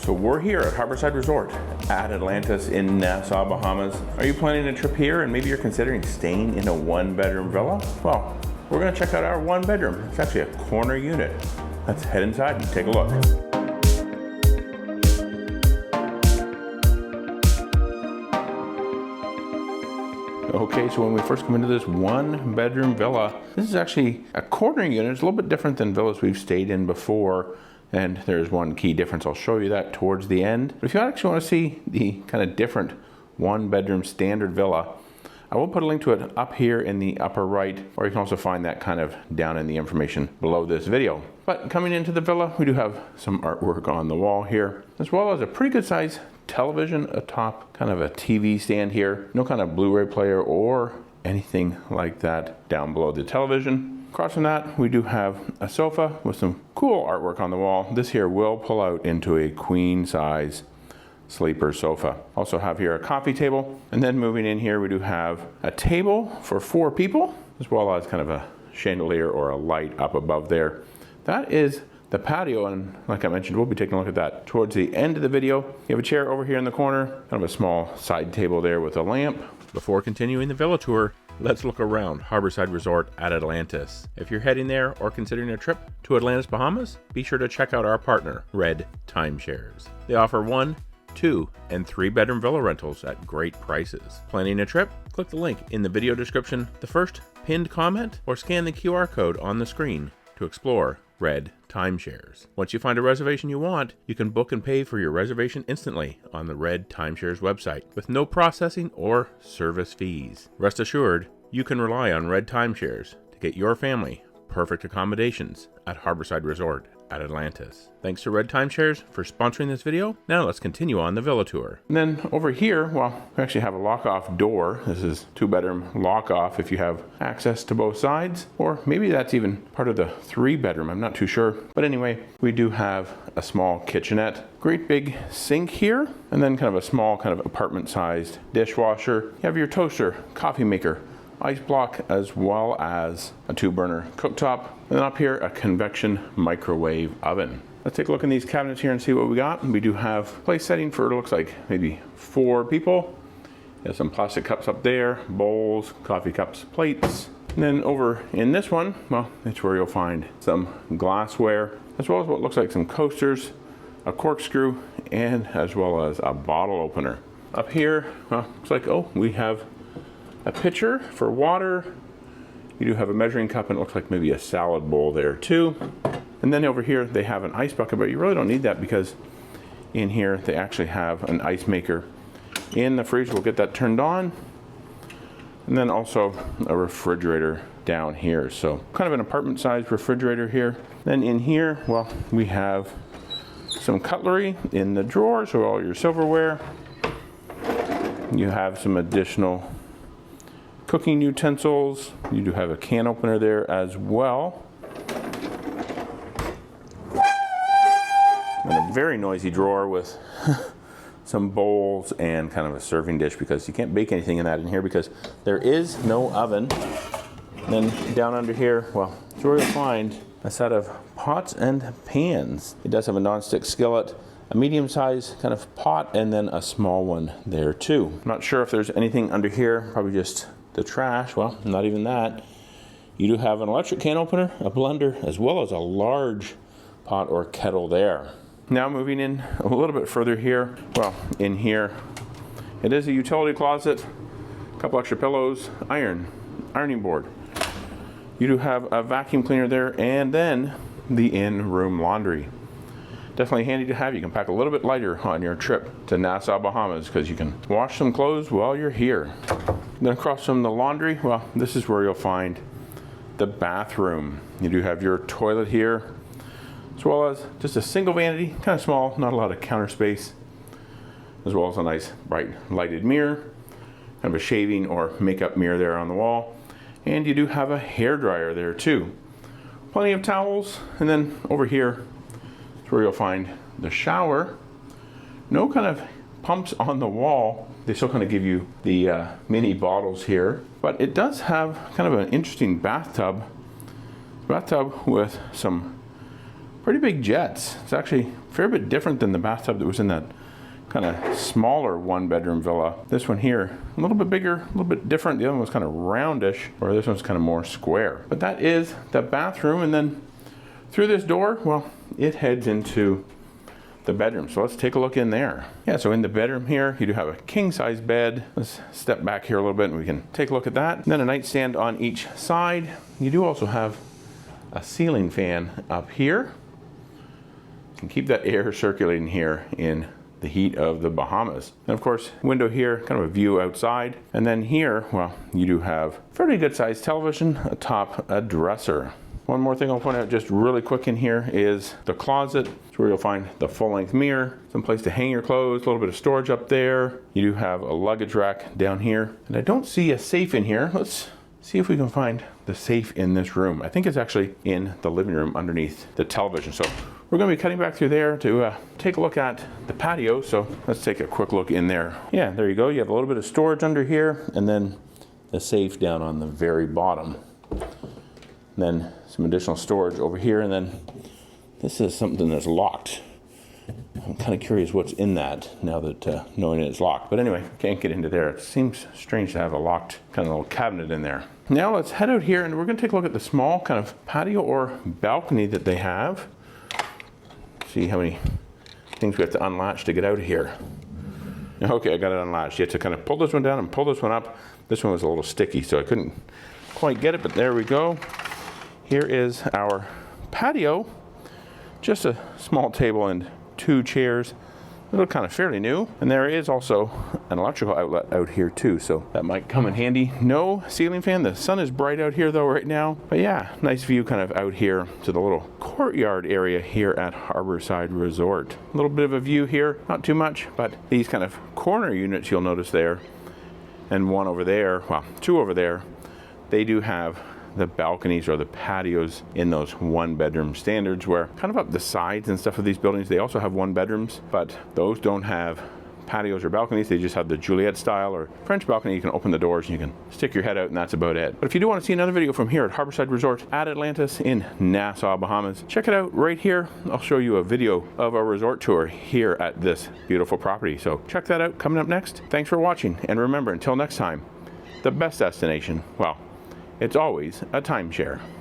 So we're here at Harborside Resort at Atlantis in Nassau, Bahamas. Are you planning a trip here and maybe you're considering staying in a one-bedroom villa? Well, we're gonna check out our one bedroom. It's actually a corner unit. Let's head inside and take a look. Okay, so when we first come into this one bedroom villa, this is actually a corner unit. It's a little bit different than villas we've stayed in before. And there's one key difference. I'll show you that towards the end. But if you actually want to see the kind of different one bedroom standard villa, I will put a link to it up here in the upper right, or you can also find that kind of down in the information below this video. But coming into the villa, we do have some artwork on the wall here, as well as a pretty good size television atop kind of a TV stand here. No kind of Blu-ray player or anything like that down below the television. Across from that, we do have a sofa with some cool artwork on the wall. This here will pull out into a queen size sleeper sofa. Also have here a coffee table. And then moving in here, we do have a table for 4 people, as well as kind of a chandelier or a light up above there. That is the patio, and like I mentioned, we'll be taking a look at that towards the end of the video. You have a chair over here in the corner, kind of a small side table there with a lamp. Before continuing the villa tour, let's look around Harborside Resort at Atlantis. If you're heading there or considering a trip to Atlantis, Bahamas, be sure to check out our partner, Red Timeshares. They offer 1, 2, and 3 bedroom villa rentals at great prices. Planning a trip? Click the link in the video description, the first pinned comment, or scan the QR code on the screen to explore Red Timeshares. Once you find a reservation you want, you can book and pay for your reservation instantly on the Red Timeshares website with no processing or service fees. Rest assured, you can rely on Red Timeshares to get your family perfect accommodations at Harborside Resort at Atlantis. Thanks to Red Timeshares for sponsoring this video. Now let's continue on the villa tour. And then over here, well, we actually have a lock-off door. This is 2-bedroom lock-off if you have access to both sides, or maybe that's even part of the 3-bedroom. I'm not too sure. But anyway, we do have a small kitchenette, great big sink here, and then kind of a small kind of apartment-sized dishwasher. You have your toaster, coffee maker, ice block, as well as a 2-burner cooktop. And then up here, a convection microwave oven. Let's take a look in these cabinets here and see what we got. We do have place setting for, it looks like maybe 4 people. There's some plastic cups up there, bowls, coffee cups, plates. And then over in this one, well, it's where you'll find some glassware, as well as what looks like some coasters, a corkscrew, and as well as a bottle opener. Up here, well, looks like, oh, we have a pitcher for water. You do have a measuring cup, and it looks like maybe a salad bowl there too. And then over here they have an ice bucket, but you really don't need that because in here they actually have an ice maker in the freezer. We'll get that turned on. And then also a refrigerator down here. So kind of an apartment sized refrigerator here. Then in here, well, we have some cutlery in the drawer, so all your silverware. You have some additional cooking utensils. You do have a can opener there as well. And a very noisy drawer with some bowls and kind of a serving dish, because you can't bake anything in that in here because there is no oven. And then down under here, well, it's where you'll find a set of pots and pans. It does have a non-stick skillet, a medium-sized kind of pot, and then a small one there too. I'm not sure if there's anything under here, probably just the trash. Well, not even that. You do have an electric can opener, a blender, as well as a large pot or kettle there. Now moving in a little bit further here, well, in here, it is a utility closet, a couple extra pillows, ironing board. You do have a vacuum cleaner there, and then the in-room laundry. Definitely handy to have. You can pack a little bit lighter on your trip to Nassau, Bahamas, because you can wash some clothes while you're here. Then across from the laundry, well, this is where you'll find the bathroom. You do have your toilet here, as well as just a single vanity, kind of small, not a lot of counter space, as well as a nice bright lighted mirror, kind of a shaving or makeup mirror there on the wall. And you do have a hair dryer there too. Plenty of towels, and then over here is where you'll find the shower. No kind of pumps on the wall. They still kind of give you the mini bottles here, but it does have kind of an interesting bathtub with some pretty big jets. It's actually a fair bit different than the bathtub that was in that kind of smaller one bedroom villa. This one here, a little bit bigger, a little bit different. The other one was kind of roundish, or this one's kind of more square. But that is the bathroom, and then through this door, well, it heads into the bedroom. So let's take a look in there. Yeah, so in the bedroom here, you do have a king size bed. Let's step back here a little bit and we can take a look at that. And then a nightstand on each side. You do also have a ceiling fan up here. You can keep that air circulating here in the heat of the Bahamas. And of course, window here, kind of a view outside. And then here, well, you do have fairly good sized television atop a dresser. One more thing I'll point out just really quick in here is the closet. It's where you'll find the full-length mirror, some place to hang your clothes, a little bit of storage up there. You do have a luggage rack down here. And I don't see a safe in here. Let's see if we can find the safe in this room. I think it's actually in the living room underneath the television. So we're going to be cutting back through there to take a look at the patio. So let's take a quick look in there. Yeah, there you go. You have a little bit of storage under here, and then the safe down on the very bottom. And then some additional storage over here, and then this is something that's locked. I'm kind of curious what's in that now that knowing it's locked. But anyway, can't get into there. It seems strange to have a locked kind of little cabinet in there. Now let's head out here and we're going to take a look at the small kind of patio or balcony that they have. See how many things we have to unlatch to get out of here. Okay, I got it unlatched. You have to kind of pull this one down and pull this one up. This one was a little sticky, so I couldn't quite get it, but there we go. Here is our patio. Just a small table and 2 chairs. They look kind of fairly new. And there is also an electrical outlet out here too, so that might come in handy. No ceiling fan. The sun is bright out here though right now. But yeah, nice view kind of out here to the little courtyard area here at Harborside Resort. A little bit of a view here, not too much, but these kind of corner units you'll notice there, and one over there, well, 2 over there, they do have the balconies or the patios in those 1-bedroom standards, where kind of up the sides and stuff of these buildings, they also have 1-bedrooms, but those don't have patios or balconies. They just have the Juliet style or French balcony. You can open the doors and you can stick your head out, and that's about it. But if you do want to see another video from here at Harborside Resort at Atlantis in Nassau, Bahamas, check it out right here. I'll show you a video of our resort tour here at this beautiful property. So check that out coming up next. Thanks for watching, and remember, until next time, the best destination, well, it's always a timeshare.